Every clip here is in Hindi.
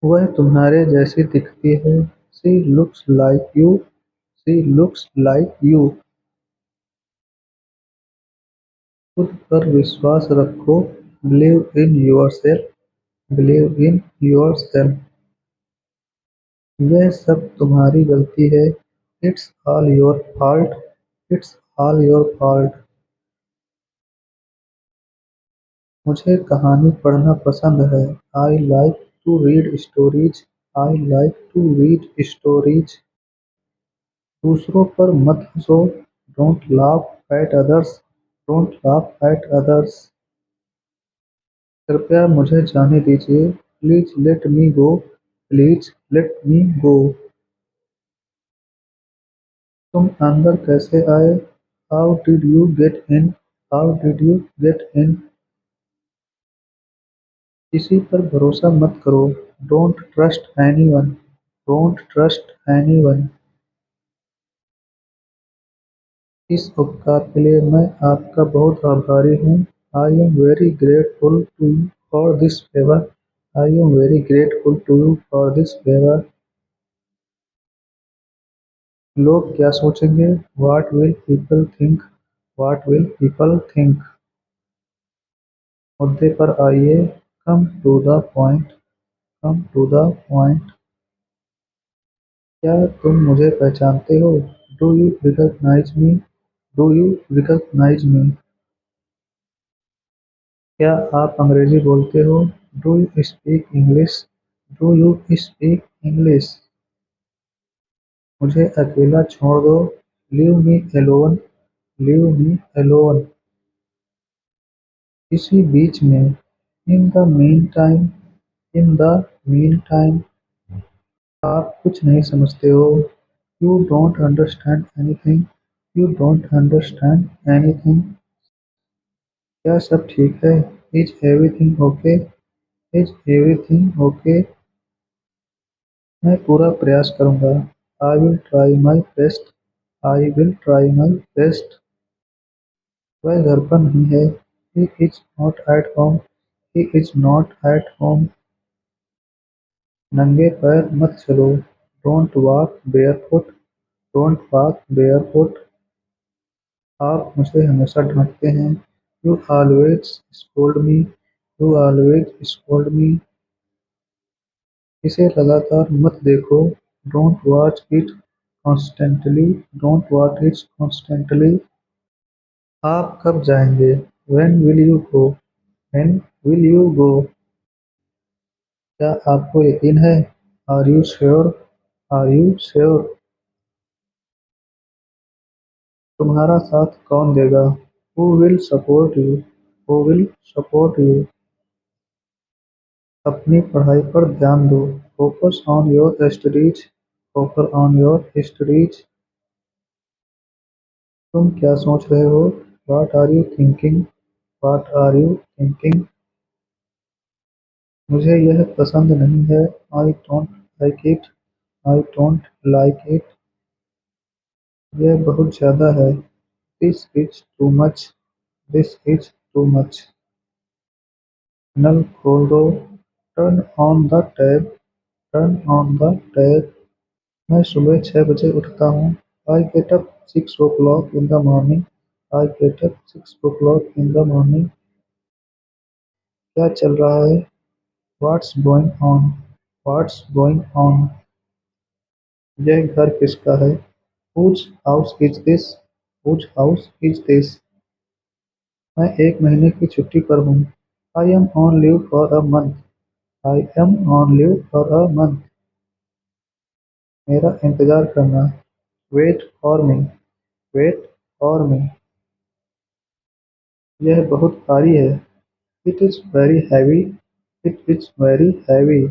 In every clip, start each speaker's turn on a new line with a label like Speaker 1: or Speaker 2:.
Speaker 1: वह तुम्हारे जैसी दिखती है। She looks like you. She looks like you. खुद पर विश्वास रखो। Believe in yourself. Believe in yourself. यह सब तुम्हारी गलती है। It's all your fault. It's all your fault. मुझे कहानी पढ़ना पसंद है। I like to read stories. I like to read stories. दूसरों पर मत हंसो। Don't laugh at others. Don't laugh at others. कृपया मुझे जाने दीजिए। Please let me go. Please let me go. तुम अंदर कैसे आए? How did you get in? How did you get in? किसी पर भरोसा मत करो। Don't trust anyone. Don't trust anyone. इस उपकार के लिए मैं आपका बहुत आभारी हूँ। I am very grateful to you for this favour. I am very grateful to you for this favour. लोग क्या सोचेंगे? What will people think? What will people think? मुद्दे पर आइए। कम to the point. Come to the point. क्या तुम मुझे पहचानते हो? Do you recognise me? Do you recognise me? क्या आप अंग्रेजी बोलते हो? Do you speak English? Do you speak English? मुझे अकेला छोड़ दो। Leave me alone. Leave me alone. इसी बीच में। In the meantime. In the meantime. आप कुछ नहीं समझते हो। You don't understand anything. You don't understand anything. क्या सब ठीक है? Is everything okay? Is everything okay? मैं पूरा प्रयास करूंगा। I will try my best. I will try my best. वह घर पर नहीं है। He is not at home. He is not at home. नंगे पैर मत चलो। Don't walk barefoot. Don't walk barefoot. आप मुझे हमेशा डांटते हैं। You always scold me. You always scold मी। इसे लगातार मत देखो। Don't watch it constantly. Don't watch it constantly. आप कब जाएंगे? When will you go? When will you go? क्या आपको यकीन है? Are you sure? Are you sure? तुम्हारा साथ कौन देगा? Who will support you? Who will support you? अपनी पढ़ाई पर ध्यान दो। Focus on your studies. Focus on your studies. तुम क्या सोच रहे हो? What are you thinking? What are you thinking? मुझे यह पसंद नहीं है। I don't like it. I don't like it. यह बहुत ज़्यादा है। This is too much. This is too much. नल खोल दो। Turn on the tap. Turn on the tap. मैं सुबह 6 बजे उठता हूँ। I get up 6 o'clock in the morning. I get up 6 o'clock in the morning. क्या चल रहा है? What's going on? What's going on? यह घर किसका है? Whose house is this? Whose house is this? मैं 1 महीने की छुट्टी पर हूँ। I am on leave for a month. I am on leave for a month. मेरा इंतजार करना। Wait for me. Wait for me. यह बहुत भारी है। It is very heavy. It is very heavy.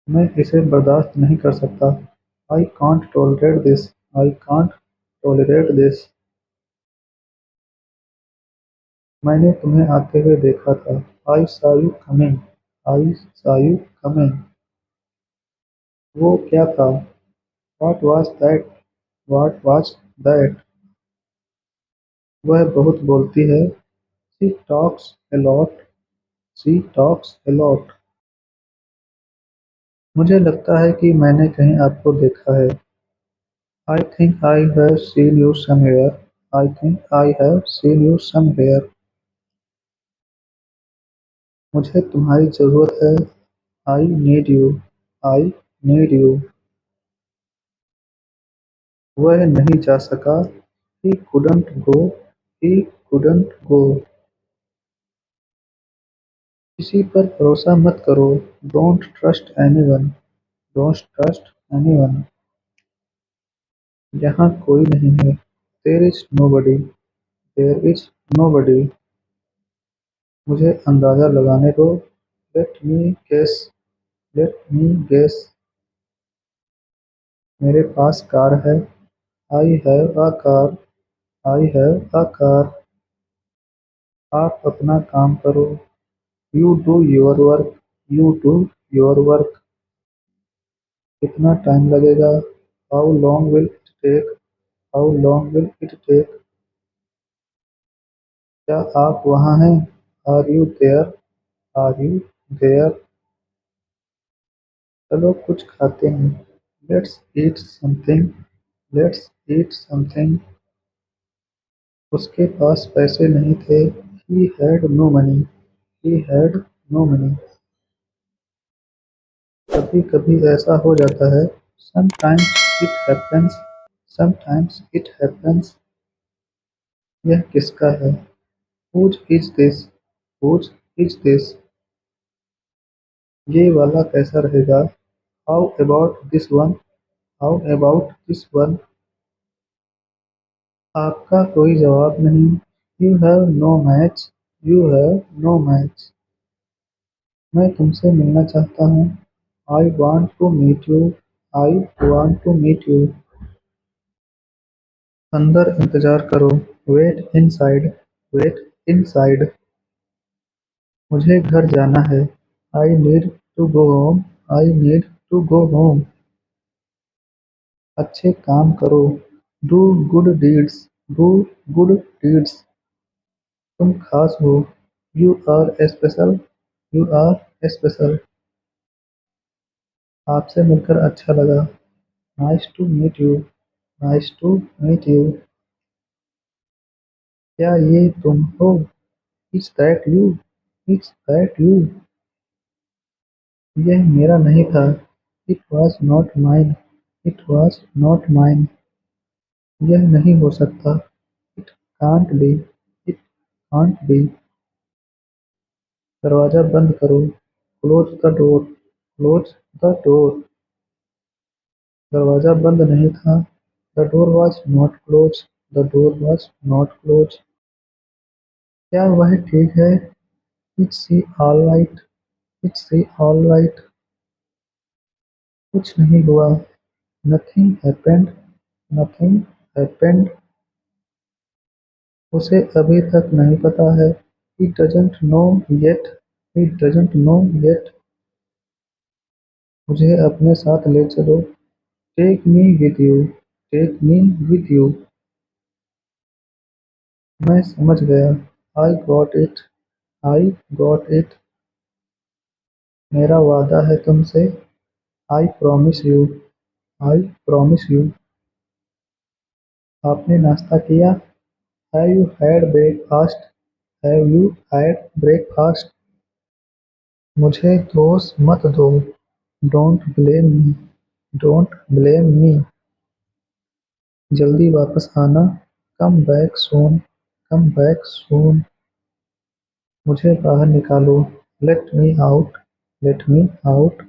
Speaker 1: मैं इसे बर्दाश्त नहीं कर सकता। I can't tolerate this. I can't tolerate this. मैंने तुम्हें आते हुए देखा था। आई saw you coming. I saw you coming. वो क्या था? What was that? What was that? वह बहुत बोलती है। She talks a lot. She talks a lot. मुझे लगता है कि मैंने कहीं आपको देखा है। I think I have seen you somewhere. I think I have seen you somewhere. मुझे तुम्हारी ज़रूरत है। I need you. I need you. वह नहीं जा सका। He couldn't go. He couldn't go. किसी पर भरोसा मत करो। Don't trust anyone. Don't trust anyone. यहाँ कोई नहीं है। There is nobody. There is nobody. मुझे अंदाज़ा लगाने दो। Let me guess. Let me guess. मेरे पास कार है। I have a car. I have a car. आप अपना काम करो। You do your work. You do your work. कितना टाइम लगेगा? How long will it take? How long will it take? क्या आप वहाँ हैं? Are you there? Are you there? चलो कुछ खाते हैं। Let's eat something. Let's eat something. उसके पास पैसे नहीं थे। He had no money. He had no money. कभी कभी ऐसा हो जाता है। Sometimes it happens. Sometimes it happens. यह किसका है? Whose is this? Whose is this? ये वाला कैसा रहेगा? How about this one? How about this one? आपका कोई जवाब नहीं। You have no match. You have no match. मैं तुमसे मिलना चाहता हूँ। I want to meet you. I want to meet you. अंदर इंतजार करो। Wait inside. Wait inside. मुझे घर जाना है। I need to go home. I need to go home. अच्छे काम करो। Do good deeds. Do good deeds. तुम खास हो। You are special. You are special. आपसे मिलकर अच्छा लगा। Nice to meet you. Nice to meet you. क्या ये तुम हो? Is that you? Is that you? यह मेरा नहीं था। It was not mine. It was not mine. यह नहीं हो सकता। It can't be. It can't be. दरवाज़ा बंद करो। Close the door. Close the door. दरवाज़ा बंद नहीं था। The door was not close. The door was not close. क्या वह ठीक है? Is she all right? Is she all right? कुछ नहीं हुआ। Nothing happened. Nothing happened. उसे अभी तक नहीं पता है। He doesn't know yet. He doesn't know yet. मुझे अपने साथ ले चलो। Take me with you. Take me with you. मैं समझ गया। I got it. I got it. मेरा वादा है तुमसे। I promise you. I promise you. आपने नाश्ता किया? Have you had breakfast? Have you had breakfast? मुझे दोष मत दो। Don't blame me. Don't blame me. जल्दी वापस आना। Come back soon. Come back soon. मुझे बाहर निकालो। Let me out. Let me out.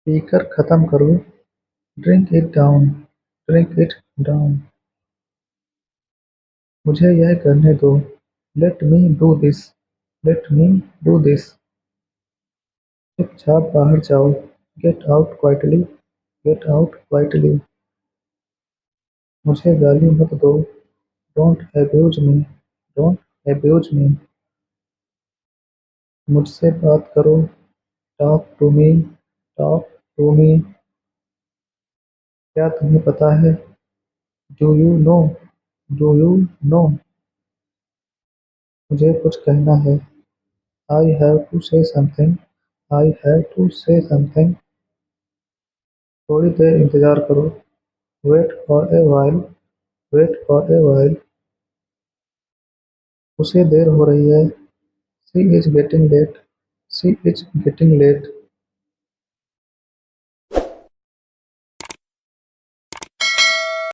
Speaker 1: पीकर खत्म करो। Drink it down. Drink it down. मुझे यह करने दो। Let me do this. Let me do this. चुपचाप बाहर जाओ। Get out quietly. Get out quietly. मुझे गाली मत दो। Don't abuse me. Don't abuse me. मुझसे बात करो। Talk to me. Talk to me. क्या तुम्हें पता है? Do you know? Do you know? मुझे कुछ कहना है। I have to say something. I have to say something. थोड़ी देर इंतज़ार करो। Wait for a while. Wait for a while. उसे देर हो रही है। She is getting late. She is getting late.